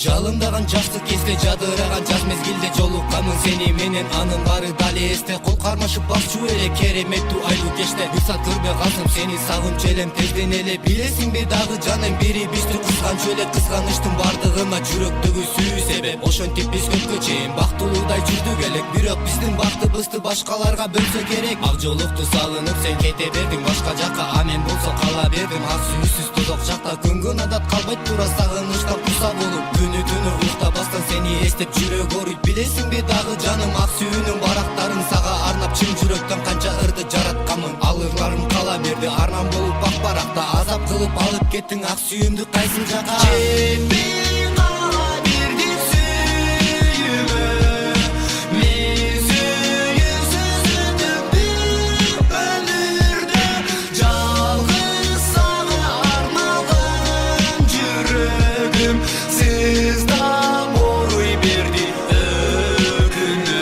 Жалындаган жакшы кезде, жадыраган жаз мезгилде жолукканмын сени менен, анын баары дали эсте. Кол кармашып бакчу эле кереметтүү айлуу кечте. Бир саат көрбөй калсам сени сагынчу элем тезден эле. Билесиңби дагы жаным бири бизди кызганчу эле. Кызганычтын бардыгына жүрөктөгү сүйүү себеп. Ошентип биз көпкө чейин бактылуудай жүрдүк элек. Бирок биздин бактыбызды башкаларга бөлсө керек. Ак жолукту салынып сен кете бердиң башка жакка, а мен болсо кала бердим ак сүйүүсүз тозок жакта. Көнгөн адат калбайт тура сагынычтан куса болуп. Күнү уктабастан сени эстеп жүрөк ооруйт. Билесиңби дагы жаным ак сүйүүнүн барактарын сага арнап чын жүрөктөн канча ырды жаратканмын. Ал ырларым кала берди арман болуп бак баракта. Азап кылып алып кеттиң ак сүйүүмдү кайсы жака. Жетпей кала бердим сүйүүмө, мен сүйүүсүз өтүп өмүрдө. Жалгыз сага арналган жүрөгүм сыздап ооруй берди өкүнө.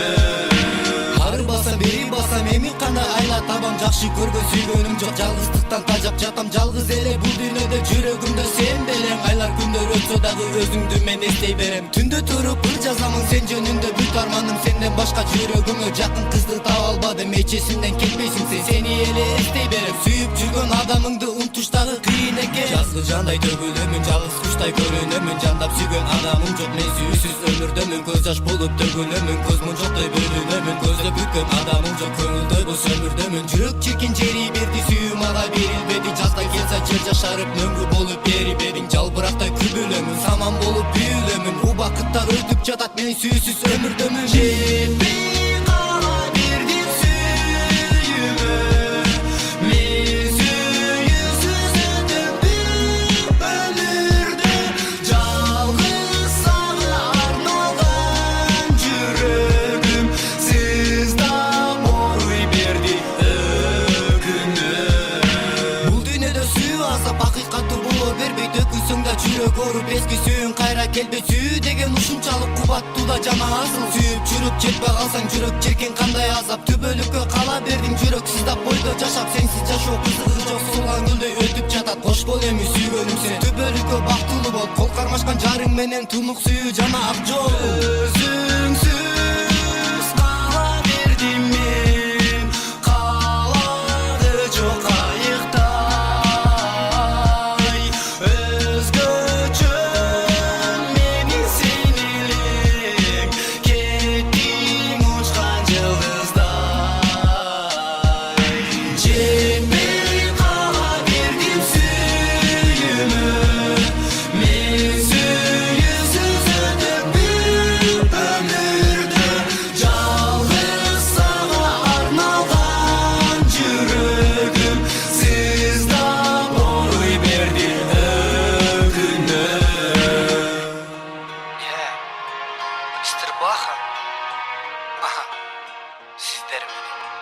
Ар басам бери басам эми кандай айла табам. Жакшы көргөн сүйгөнүм жок, жалгыздыктан тажап жатам. Жалгыз эле бул дүйнөдө жүрөгүмдө сен белең. Айлар күндөр өтсө дагы өзүңдү мен эстей берем. Түндө туруп ыр жазамын сен жөнүндө бүт арманым. Сенден башка жүрөгүмө жакын кызды таба албадым. Эч эсимден кетпейсиң сен, сени эле эстей берем. Сүйүп жүргөн адамыңды унутуш дагы кыйын экен. Жазгы жандай төгүлөмүн, жалгыз куштай көрүнөмүн. Жандап сүйгөн адамым жок, мен сүйүүсүз өмүрдөмүн. Көз жаш болуп төгүлөмүн, көз мунчоктой бөлүнөмүн. Көздөп бүткөн адамым жок, көңүлдөй бош өмүрдөмүн. Жүрөк чекин жери берди, сүйүү мага берилбеди. Жазда келсе жер жашарып мөңгү болуп берибедиң. Жалбырактай күбөлөмүн, саман болуп бүйүлөмүн. Убакыттар өтүп жатат, мен сүйүүсүз өмүрдөмүн. Жетпей кала бердим сүйүүмө, мен сүйүүсүз өтүп өмүрдө. Жалгыз сага арналган жүрөгүм сыздап ооруй берди өкүнө. Бул дүйнөдө сүйүү азап акыйкаттуу боло бербейт. Өкүнсөң да жүрөк ооруп эски сүйүүң кайра келбейт. Сүйүү деген ушунчалык кубаттуу да жана асыл. Сүйүп жүрүп жетпей калсаң жүрөк черкен кандай азап. Түбөлүккө кала бердиң жүрөк сыздап бойдо жашап. Сенсиз жашоо кызыгы жок, сулган гүлдөй өтүп жатат. Кош бол эми сүйгөнүм сен, түбөлүккө бактылуу бол. Кол кармашкан жарың менен тунук сүйүү жана ак жол. Өзүңсүз кала бердим мен, калады жок кайыктай. Өзгөчө менин сен элең, кеттиң учкан жылдыздай. Жетпей кала бердим сүйүүмө, мен сүйүүсүз өтүп өмүрдө. Жалгыз сага арналган жүрөгүм сыздап ооруй берди өкүнө. Мистер Баха, сиздер менен.